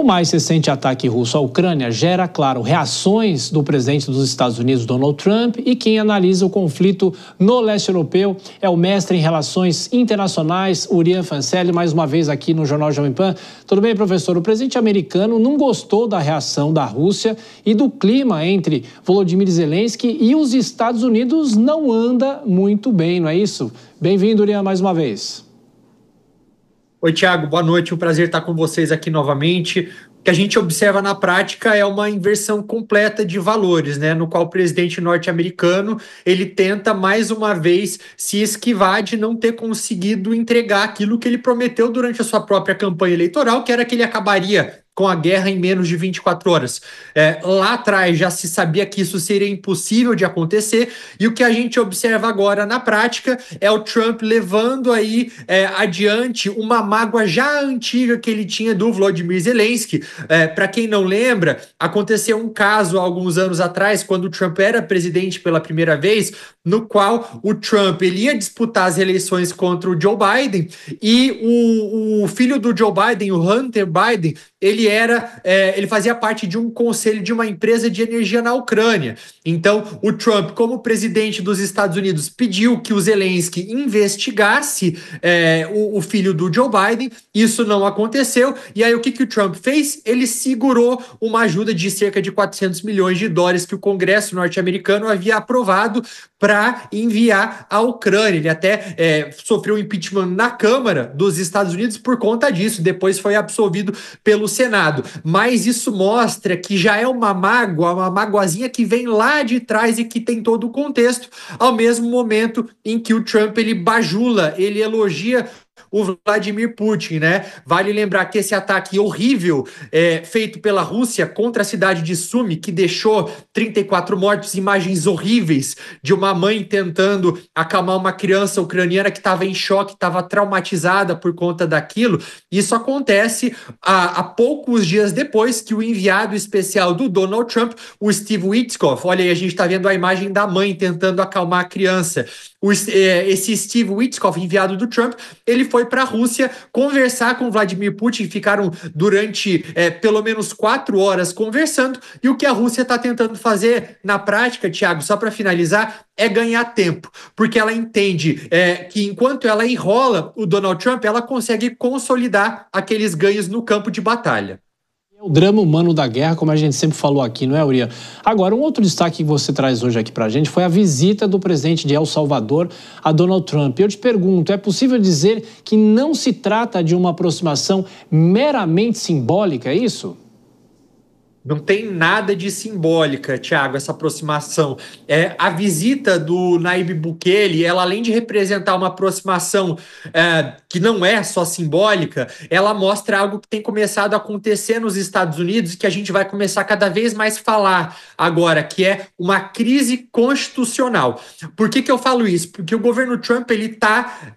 O mais recente ataque russo à Ucrânia gera, claro, reações do presidente dos Estados Unidos, Donald Trump, e quem analisa o conflito no leste europeu é o mestre em relações internacionais, Urian Fancelli, mais uma vez aqui no Jornal Jovem Pan. Tudo bem, professor? O presidente americano não gostou da reação da Rússia e do clima entre Volodymyr Zelensky e os Estados Unidos não anda muito bem, não é isso? Bem-vindo, Urian, mais uma vez. Oi, Thiago, boa noite, um prazer estar com vocês aqui novamente. O que a gente observa na prática é uma inversão completa de valores, né? No qual o presidente norte-americano ele tenta mais uma vez se esquivar de não ter conseguido entregar aquilo que ele prometeu durante a sua própria campanha eleitoral, que era que ele acabaria com a guerra em menos de 24 horas. Lá atrás já se sabia que isso seria impossível de acontecer, e o que a gente observa agora na prática é o Trump levando aí adiante uma mágoa já antiga que ele tinha do Volodymyr Zelensky. Para quem não lembra, aconteceu um caso há alguns anos atrás, quando o Trump era presidente pela primeira vez, no qual o Trump ele ia disputar as eleições contra o Joe Biden, e o filho do Joe Biden, o Hunter Biden, ele fazia parte de um conselho de uma empresa de energia na Ucrânia. Então, o Trump, como presidente dos Estados Unidos, pediu que o Zelensky investigasse o filho do Joe Biden. Isso não aconteceu. E aí, o que o Trump fez? Ele segurou uma ajuda de cerca de 400 milhões de dólares que o Congresso norte-americano havia aprovado para enviar à Ucrânia. Ele até sofreu impeachment na Câmara dos Estados Unidos por conta disso. Depois foi absolvido pelo Senado. Mas isso mostra que já é uma mágoa, uma magoazinha que vem lá de trás e que tem todo o contexto, ao mesmo momento em que o Trump ele bajula, ele elogia o Vladimir Putin, né? Vale lembrar que esse ataque horrível feito pela Rússia contra a cidade de Sumy, que deixou 34 mortos, imagens horríveis de uma mãe tentando acalmar uma criança ucraniana que estava em choque, estava traumatizada por conta daquilo. Isso acontece há poucos dias depois que o enviado especial do Donald Trump, o Steve Witkoff, olha aí, a gente está vendo a imagem da mãe tentando acalmar a criança. Esse Steve Witkoff, enviado do Trump, ele foi para a Rússia conversar com Vladimir Putin, ficaram durante pelo menos 4 horas conversando, e o que a Rússia está tentando fazer na prática, Thiago, só para finalizar, é ganhar tempo, porque ela entende que enquanto ela enrola o Donald Trump, ela consegue consolidar aqueles ganhos no campo de batalha. O drama humano da guerra, como a gente sempre falou aqui, não é, Urian? Agora, um outro destaque que você traz hoje aqui pra gente foi a visita do presidente de El Salvador a Donald Trump. Eu te pergunto, é possível dizer que não se trata de uma aproximação meramente simbólica, é isso? Não tem nada de simbólica, Thiago, essa aproximação. A visita do Nayib Bukele, ela além de representar uma aproximação que não é só simbólica, ela mostra algo que tem começado a acontecer nos Estados Unidos e que a gente vai começar cada vez mais a falar agora, que é uma crise constitucional. Por que eu falo isso? Porque o governo Trump está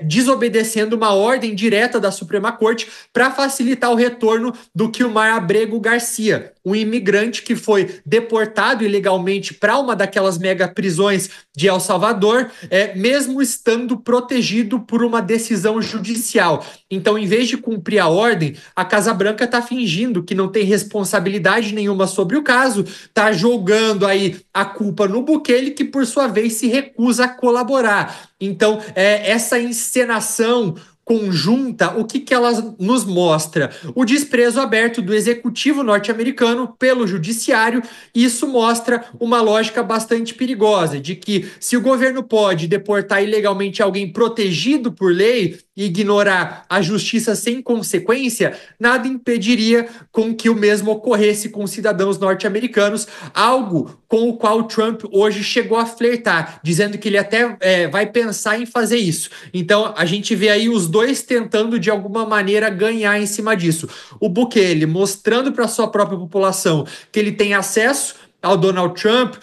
desobedecendo uma ordem direta da Suprema Corte para facilitar o retorno do Quilmar Abrego Garcia, um imigrante que foi deportado ilegalmente para uma daquelas mega prisões de El Salvador, mesmo estando protegido por uma decisão judicial. Então, em vez de cumprir a ordem, a Casa Branca está fingindo que não tem responsabilidade nenhuma sobre o caso, está jogando aí a culpa no Bukele, que por sua vez se recusa a colaborar. Então, essa encenação conjunta, o que ela nos mostra? O desprezo aberto do executivo norte-americano pelo judiciário. Isso mostra uma lógica bastante perigosa, de que se o governo pode deportar ilegalmente alguém protegido por lei e ignorar a justiça sem consequência, nada impediria com que o mesmo ocorresse com cidadãos norte-americanos, algo com o qual Trump hoje chegou a flertar, dizendo que ele até vai pensar em fazer isso. Então, a gente vê aí os dois tentando, de alguma maneira, ganhar em cima disso. O Bukele mostrando para a sua própria população que ele tem acesso ao Donald Trump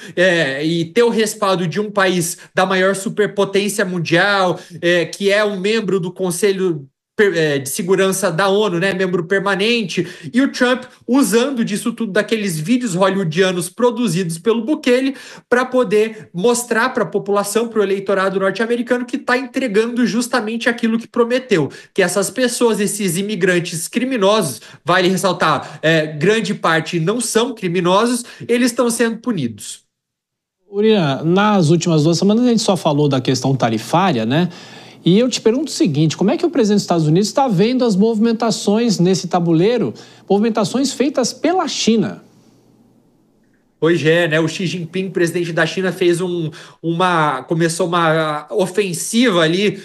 e ter o respaldo de um país da maior superpotência mundial, que é um membro do Conselho de segurança da ONU, né, membro permanente, e o Trump usando disso tudo, daqueles vídeos hollywoodianos produzidos pelo Bukele, para poder mostrar para a população, para o eleitorado norte-americano, que está entregando justamente aquilo que prometeu, que essas pessoas, esses imigrantes criminosos, vale ressaltar, grande parte não são criminosos, eles estão sendo punidos. Urian, nas últimas 2 semanas a gente só falou da questão tarifária, né? E eu te pergunto o seguinte, como é que o presidente dos Estados Unidos está vendo as movimentações nesse tabuleiro, movimentações feitas pela China? Pois é, né? O Xi Jinping, presidente da China, começou uma ofensiva ali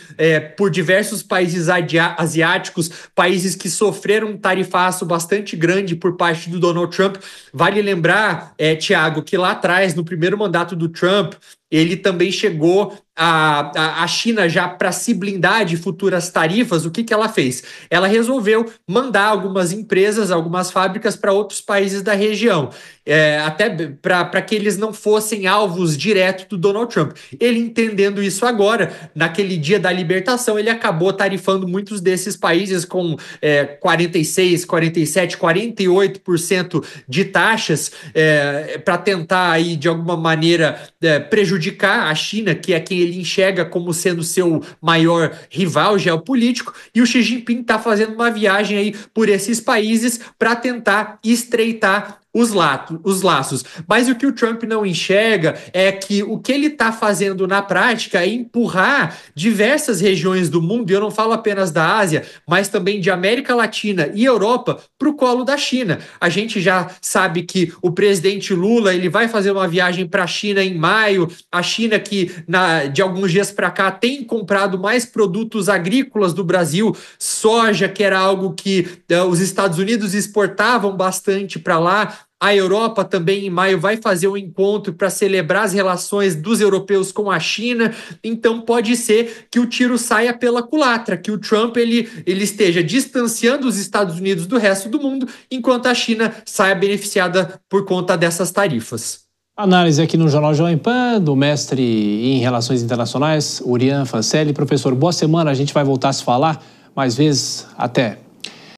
por diversos países asiáticos, países que sofreram um tarifaço bastante grande por parte do Donald Trump. Vale lembrar, Tiago, que lá atrás, no primeiro mandato do Trump, ele também chegou a China já para se blindar de futuras tarifas. O que ela fez? Ela resolveu mandar algumas empresas, algumas fábricas para outros países da região, até para que eles não fossem alvos diretos do Donald Trump. Ele entendendo isso agora, naquele dia da libertação, ele acabou tarifando muitos desses países com 46%, 47%, 48% de taxas para tentar aí, de alguma maneira, prejudicar a China, que é quem ele enxerga como sendo seu maior rival geopolítico, e o Xi Jinping está fazendo uma viagem aí por esses países para tentar estreitar os laços. Mas o que o Trump não enxerga é que o que ele está fazendo na prática é empurrar diversas regiões do mundo, e eu não falo apenas da Ásia, mas também de América Latina e Europa, para o colo da China. A gente já sabe que o presidente Lula ele vai fazer uma viagem para a China em maio, a China que de alguns dias para cá tem comprado mais produtos agrícolas do Brasil, soja, que era algo que os Estados Unidos exportavam bastante para lá. A Europa também em maio vai fazer um encontro para celebrar as relações dos europeus com a China. Então pode ser que o tiro saia pela culatra, que o Trump ele esteja distanciando os Estados Unidos do resto do mundo, enquanto a China saia beneficiada por conta dessas tarifas. Análise aqui no Jornal Jovem Pan, do mestre em Relações Internacionais, Urian Fancelli. Professor, boa semana, a gente vai voltar a se falar mais vezes. Até!